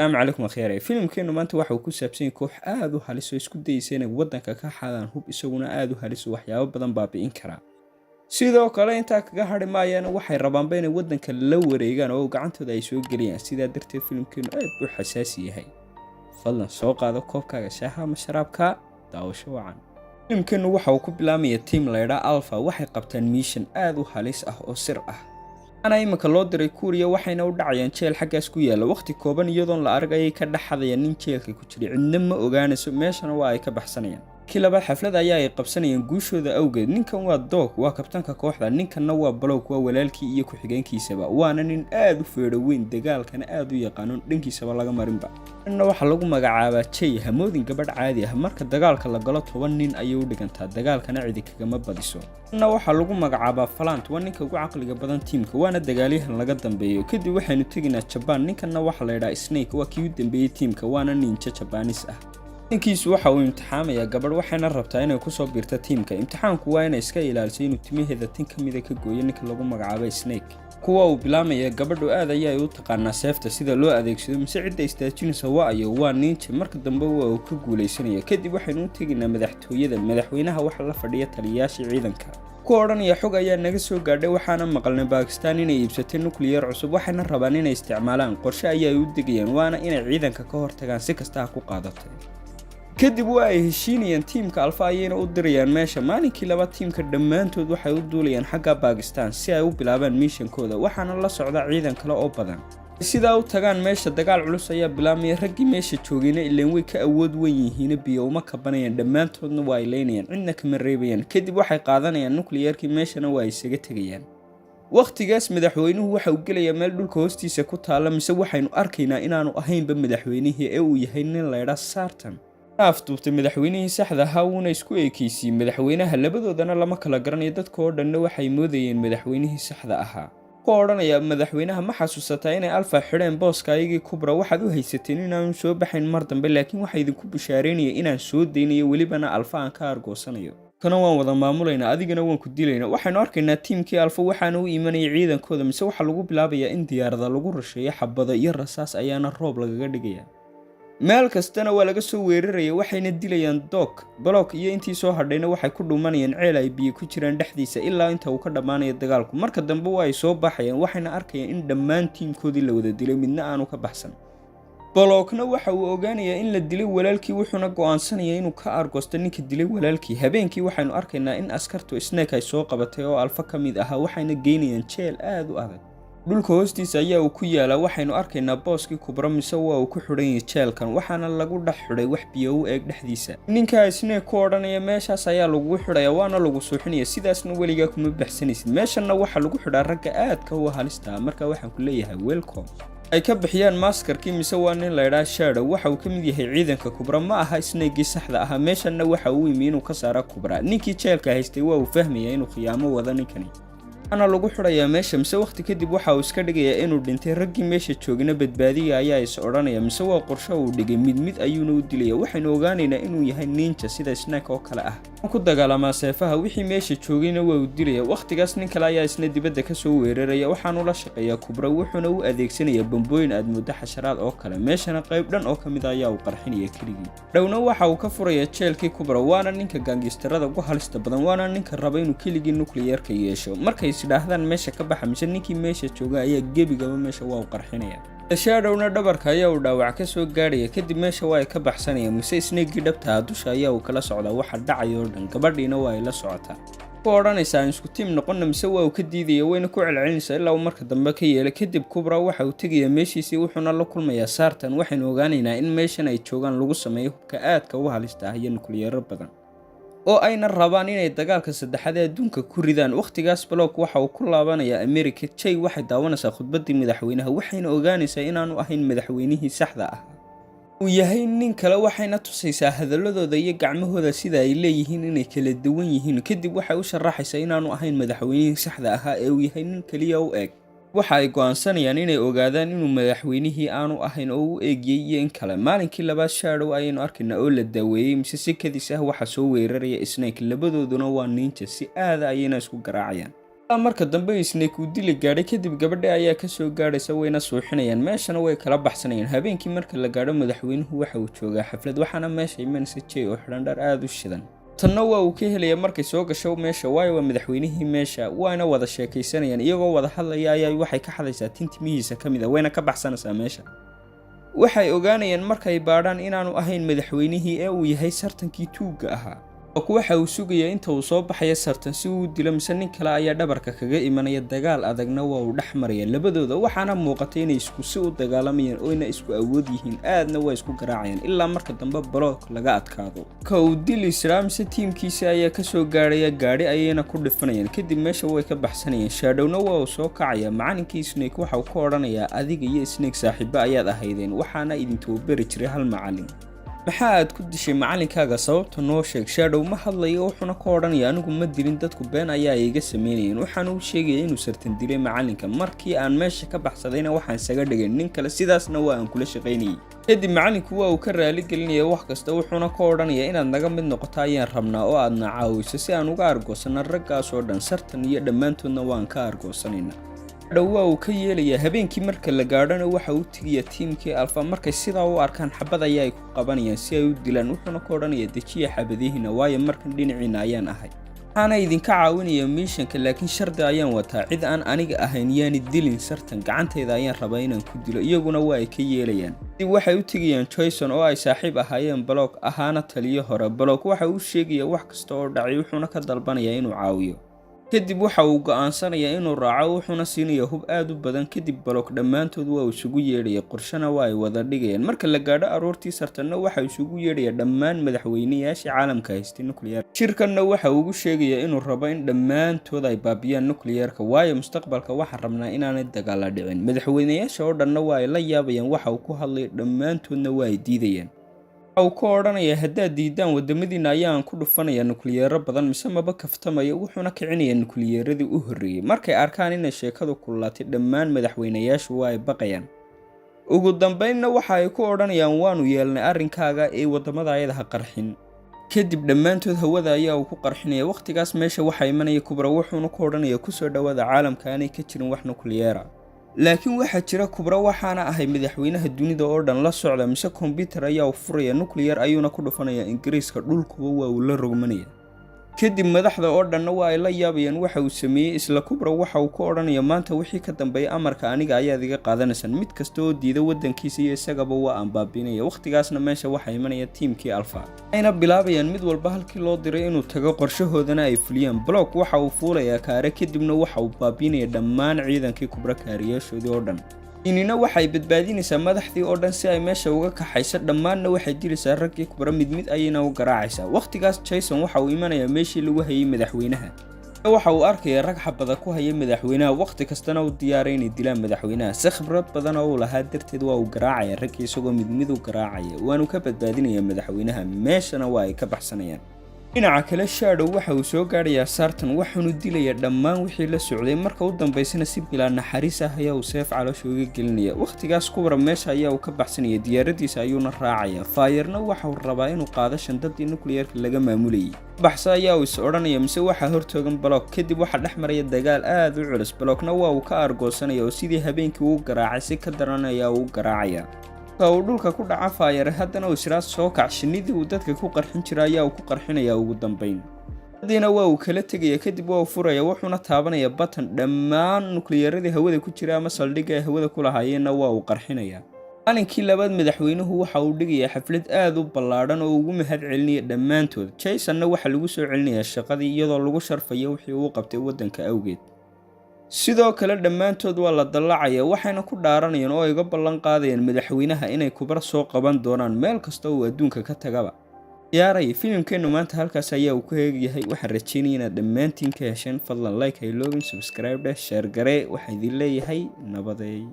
السلام عليكم أخيرا filimkeenu maanta waxa uu ku saabsan yahay koox aad u halis oo isku dayaysa inay waddanka ka xadaan hub isaguna aad u halis waxyaabo badan baabi'in kara sidoo kale intaa kaga hadhi maayaan waxay rabaanba inay waddanka la wareegaan oo gacantooda ay soo geliyaan sidaa darteed filimkeenu aad buu xasaasi yahay fadlan soo qaado koobkaaga shaaha ama sharaabka daawasho wacan filimkeenu waxa uu ku bilaabmaya team leader Alpha waxay qabtaan mission aad u halis ah oo sir ah أنا إمك الله دري كوريا وحنا ودعيان شيل حاجة سكويا لوقت كوبان يدون لأرجع يكده حدا ينين شيل كوتشري عندما أوجانا سماش أنا واي كبحسنيا كلا بالحفلة ذا يا قبسنيا جوشو ذا أوجد نينكم وادوك وكابتن كوحدة نينكن نوا بلوك وولالكي يكو حجان كي سبا وأنا نين آدو فيروين دجال كان آدو يقانون دينكي سبا لقى مريمبا إنه وحلقوا مجعبات شيء همودين قبل عادي همرك الدجال كلا غلط هو نين أيود كنت الدجال كان عادي كجمع بديسو إنه وحلقوا مجعبات فلانت ونينك وعقل قبضان تيمك وأنا الدجاليه لقى دنبيو كدي وحنا تجينا تشبان نينكن وحلا سنيك وكيود دنبي تيمك وأنا نين تشبانيس ninkiisu waxa uu imtixaamaya gabadh waxayna rabtaa inay ku soo biirto teamka imtixaanku waa inay iska ilaaliso inuu timaheeda tin kamida ka gooyo ninka lagu magacaabay Snake kuwa uu bilaamaya gabadhu aad ayay u taqaanaa seefta sida loo adeegsado mise cidda istaajinaysa waa ninja marka dambe waa uu ka guuleysanaya kadib waxaynu u teginaa madaxtooyada madaxweynaha waxa la fadhiya taliyayaasha ciidanka ku oranaya xog ayaa naga soo gaadhay waxaana maqalnay Pakistan inay iibsatay nuclear cusub waxayna rabaan inay isticmaalaan qorshe ayay u degayaan waana inay ciidanka ka hortagaan si kasta ku qaadato kadib waa ay heshiinayaan teamka Alpha ayayna u dirayaan meesha maalinkii laba teamka dhammaantood waxay u duulayaan xagga Pakistan si ay u bilaabaan mission-kooda waxaana la socda ciidan kale oo badan sida u tagaan meesha dagaal culus ayaa bilaabmay raggii meesha joogayna ileen way ka awood weyn yihiin biyo uma kabanayaan dhammaantoodna waa ay leynayaan cidna kama reebayaan kadib waxay qaadanayaan nuclear-kii meeshana waa ay isaga tagayaan waqtigaas madaxweynuhu waxa uu gelayaa meel dhulka hoostiisa ku taala mise waxaynu arkaynaa inaanu ahaynba madaxweynihii ee uu yahay nin la yiraahdo Sartan afduubtay madaxweynihii saxda ahaa uuna isku eekeysiyay madaxweynaha labadoodana lama kala garanayo dadka oo dhanna waxay moodayeen madaxweynihii saxda ahaa ku oranaya madaxweynaha ma xasuusataa inay Alpha xidheen booska ayagii Kubra waxaad u haysateen inaanu soo baxayn mar dambe laakiin waxa idinku bishaareynaya inaan soo deynayo welibana Alpha aan ka argoosanayo kana waan wada maamulaynaa adigana waan ku dilaynaa waxaanu arkaynaa teamkii Alpha waxaana u iimanaya ciidankooda mise waxa lagu bilaabayaa in diyaarada lagu rasheeyo xabado iyo rasaas ayaana roob lagaga dhigaya meel kastana waa laga soo weeraraya waxayna dilayaan Doc Block iyo intii soo hadhayna waxay ku dhumanayaan ceel ay biyo ku jiraan dhexdiisa ilaa inta uu ka dhamaanayo dagaalku marka dambe waa ay soo baxayaan waxayna arkayaan in dhammaan teamkoodii la wada dilay midna aanu ka baxsan Blockna waxa uu ogaanayaa in la dilay walaalkii wuxuuna go'aansanaya inuu ka argoosto ninka dilay walaalkii habeenkii waxaynu arkaynaa in askartu Snake ay soo qabatay oo Alpha kamid ahaa waxayna geynayaan jeel aad u adag dhulka hoostiisa ayaa uu ku yaala waxaynu arkaynaa booskii Kubra mise waa uu ku xidhan yahay jeelkan waxaana lagu dhex xidhay wax biyo u eeg dhexdiisa ninka Snake ku oranaya meeshaas ayaa lagu xidhaya waana lagu suuxinaya sidaasna weligaa kuma baxsanaysid meeshana waxa lagu xidhaa ragga aadka u halista marka waxaan ku leeyahay welcome ay ka bixiyaan maskarkii mise waa nin la yiraahdo Shadow waxa uu ka mid yahay ciidanka Kubra ma aha Snake saxda ah meeshana waxa uu yimi inuu ka saaro Kubra ninkii jeelka haystay waa uu fahmaya inuu khiyaamo wada ninkani أنا لو جحر يا ماشى مسوقت كدي بوحة وسكرجة يا إنه دنتي رجي ماشى تشوجنا بدبادية يا يسعرنا يا مسوا قرشة ودقي ميد أيونه ودليا وحنا وجانينا إنه يهنينش سيدا سناك وكلا كنت على ما سافها وحي ماشى تشوجنا ودليا وقت جاسن كلا يا سند بدك سوي ريا وحنا ولا شق يا كبر وحنا وأذيك سنة يا بنبوين أدم حشرات أوكلا ماشى أنا قريب لن أوكل مذايا وقرحين يا كريجي لو نوحة وكفر يا تشيل كي كبر وانا نينك جانجستر هذا وحال استبدان وانا نينك الربين وكيلجي نوكليير كيشوا مركز sidaahdan meesha ka baxa mise ninkii meesha jooga ayaa gebigaba meesha waa u qarxinaya Shadowna dhabarka ayaa uu dhaawac ka soo gaaraya kadib meesha waa ka baxsanaya mise Snake dhabta dusha ayaa uu kala socdaa waxa dhacay oo dhan gabadhiina waa ay la socotaa ku oranaysaa isku team noqon mise waa uu ka diidaya wayna ku celcelinaysaa ilaa marka dambe ka yeelay kadib Kubra waxa uu tagaya meeshiisii wuxuuna la kulmayaa Sartan waxaynu ogaanaynaa in meeshan ay joogaan lagu sameeyo hubka aadka u halista ah iyo nuclear badan oo ayna rabaan inay dagaalka saddexaad ee adduunka ku ridaan waqtigaas Block waxa uu ku laabanayaa America Jay waxay daawanaysaa khudbadii madaxweynaha waxayna ogaanaysaa inaanu ahayn madaxweynihii saxda ah uu yahay nin kale waxayna tusaysaa hadaladooda iyo gacmahooda sida ay leeyihiin inay kala duwan yihiin kadib waxay u sharaxaysaa inaanu ahayn madaxweynihii saxda ah ee uu yahay nin kaliya u eeg waxa ay go'aansanayaan inay ogaadaan inuu madaxweynihii aanu ahayn oo u eegiyay iyo in kale maalinkii labaad Shadow ayaynu arkaynaa oo la daaweeyay mise si kadis ah waxa soo weeraraya Snake labadooduna waa ninja si aad ayayna isku garaacayaan marka dambe Snake uu dili gaadhay kadib gabadha ayaa ka soo gaadhaysa wayna suuxinayaan meeshana way kala baxsanayaan habeenkii marka la gaadho madaxweynuhu waxa uu joogaa xaflad waxaana meesha imanaysa Jay oo xidhan dhar aad u shidan tanna waa uu ka helaya markay soo gasho meesha waayo waa madaxweynihii meesha waana wada sheekaysanayaan iyagoo wada hadlaya ayaa waxay ka xadaysaa tintimihiisa kamid wayna ka baxsanaysaa meesha waxay ogaanayaan markay baadhaan inaanu ahayn madaxweynihii ee uu yahay sartankii tuugga ahaa waxa uu sugaya inta uu soo baxaya sartan si uu dilo mise nin kale ayaa dhabarka kaga imanaya dagaal adagna waa uu dhex maraya labadooda waxaana muuqatay inay isku si u dagaalamayaan oo inay isku awood yihiin aadna waa isku garaacayaan ilaa marka dambe Block laga adkaado ka uu dili mise tiimkiisa ayaa ka soo gaadhaya gaadhi ayayna ku dhifanayaan kadib meesha way ka baxsanayaan Shadowna waa uu soo kacaya macallinkii Snake waxa uu ka oranayaa adiga iyo Snake saaxiibo ayaad ahaydeen waxaana idin toobari jiray hal macallin maxaa aad ku dishay macallinkaaga sababta noo sheeg Shadow ma hadlayo wuxuuna ka oranayaa anigu ma dilin dadku been ayaa iga sameeyeen waxaana uu sheegay inuu sartan dilay macallinka markii aan meesha ka baxsadayna waxaan isaga dhigay nin kale sidaasna waa aan kula shaqaynayay kadib macallinku waa uu ka raali gelinaya wax kasta wuxuuna ka oranayaa inaad naga mid noqoto ayaan rabnaa oo aadna caawiso si aan uga argoosano raggaas oo dhan sartan iyo dhammaantoodna waan ka argoosanayna waa uu ka yeelaya habeenkii marka la gaadhana waxa uu tigiya tiimkii Alpha markay sidaa u arkaan xabad ay ku qabanayaan si ay u dilaan wuxuuna ka oranayaa dejiya xabadihiina waayo markan dhinaciina ayaan ahay waxaana idinka caawinaya mishanka laakiin shardi ayaan wataa cid aan aniga ahayn yaani dilin sartan gacantayda ayaan rabaa inaan ku dilo iyaguna waa ay ka yeelayaan dib waxay u tigayaan Jason oo ay saaxiib ahaayeen Block ahaana taliyo hore Block waxa uu sheegaya wax kasta oo dhacay wuxuuna ka dalbanayaa inuu caawiyo kadib waxa uu go'aansanayaa inuu raaco wuxuuna siinayaa hub aad u badan kadib Block dhammaantood waa uu isugu yeedhaya qorshana waa ay wada dhigayaan marka la gaadho aroortii sartanna waxa uu isugu yeedhaya dhammaan madaxweynayaasha caalamka haystay nuclear shirkanna waxa uu ugu sheegayaa inuu rabo in dhammaantood ay baabiyaan nuclearka waayo mustaqbalka waxa rabnaa inaanay dagaal dhicin madaxweynayaasha oo dhanna waa ay la yaabayaan waxa uu ku hadlay dhammaantoodna waa ay diidayaan waxa uu ka oranayaa haddaad diidaan wadamadiina ayaan ku dhufanaya nuclear badan mise maba kaftamaya wuxuuna kicinayaa nuclearadii u horreeyay markay arkaan inay sheekadu kululaatay dhammaan madaxweynayaashu waa ay baqayaan ugu dambeynna waxa ay ku oranayaan waanu yeelnay arrinkaaga ee wadamada ayadaha qarxin kadib dhammaantood hawada ayaa uu ku qarxinaya waqtigaas meesha waxa imanaya Kubra wuxuuna ku oranayaa ku soo dhawaada caalamka aanay ka jirin wax nuclear laakiin waxa jira Kubra waxaana ahay madaxweynaha dunida oo dhan la socda mise computer ayaa u furaya nuclear ayuuna ku dhufanaya Ingiriiska dhulkuba waa uu la rogmanaya kadib madaxda oo dhanna waa ay la yaabayaan waxa uu sameeyay isla Kubra waxa uu ku oranayaa maanta wixii ka dambeeyay amarka aniga ayaad iga qaadanaysan mid kasta oo diida wadankiisa iyo isagaba waa aan baabinaya waqtigaasna meesha waxa imanaya tiimkii Alpha ayna bilaabayaan mid walba halkii loo diray inuu tago qorshahoodana ay fuliyaan Block waxa uu fuulayaa kaare kadibna waxa uu baabinaya dhammaan ciidankii Kubra kaariyaashoodii oo dhan inina waxay badbaadinaysaa madaxdii oo dhan si ay meesha uga kaxayso dhammaanna waxay dilaysaa raggii Kubra mid ayayna u garaacaysaa waqtigaas Jason waxa uu imanayaa meeshii lagu hayay madaxweynaha waxa uu arkayaa rag xabada ku haya madaxweynaha waqti kastana uu diyaaray inay dilaan madaxweynaha si khibrad badan oo uu lahaa darteed waa uu garaacaya raggii isagoo mid u garaacaya waanu ka badbaadinayaa madaxweynaha meeshana waa ay ka baxsanayaan dhinaca kale Shadow waxa uu soo gaadhayaa sartan waxaanu dilayaa dhammaan wixii la socday marka uu dambeysana si bilaa naxariis ah ayaa uu seef caloosha uga gelinaya waqtigaas Kubra meesha ayaa uu ka baxsanaya diyaaradiisa ayuuna raacaya Fire-na waxa uu rabaa inuu qaado shandadii nuclear-ka laga maamulayay baxsa ayaa uu is oranaya mise waxa hortoogan Block kadib waxa dhex maraya dagaal aad u culus Blockna waa uu ka argoosanaya oo sidii habeenkii uu garaacay si ka daran ayaa uu garaacaya uu dhulka ku dhaca Fire haddana uu israa soo kac shinidii uu dadka ku qarxin jiray ayaa uu ku qarxinaya ugu dambeyn hadina waa uu kala tagaya kadib waa uu furaya wuxuuna taabanaya button dhammaan nuclearadii hawada ku jira ama saldhigga ay hawada ku lahaayeenna waa uu qarxinaya maalinkii labaad madaxweynuhu waxa uu dhigaya xaflad aad u ballaaran oo ugu mahad celinaya dhammaantood Jasonna waxa lagu soo celinayaa shaqadii iyadoo lagu sharfayo wixii uu qabtay wadanka awgeed sidoo kale dhammaantood waa la dallacaya waxayna ku dhaaranayaan oo ay uga ballan qaadayaan madaxweynaha inay Kubra soo qaban doonaan meel kasta oo adduunka ka tagaba yaaray filimkeenu maanta halkaas ayaa uu ku heegyahay waxaan rajeynayaa inaad dhammaantiin ka hesheen fadlan like hay loogin subscribe share gare waxaan idin leeyahay nabadeey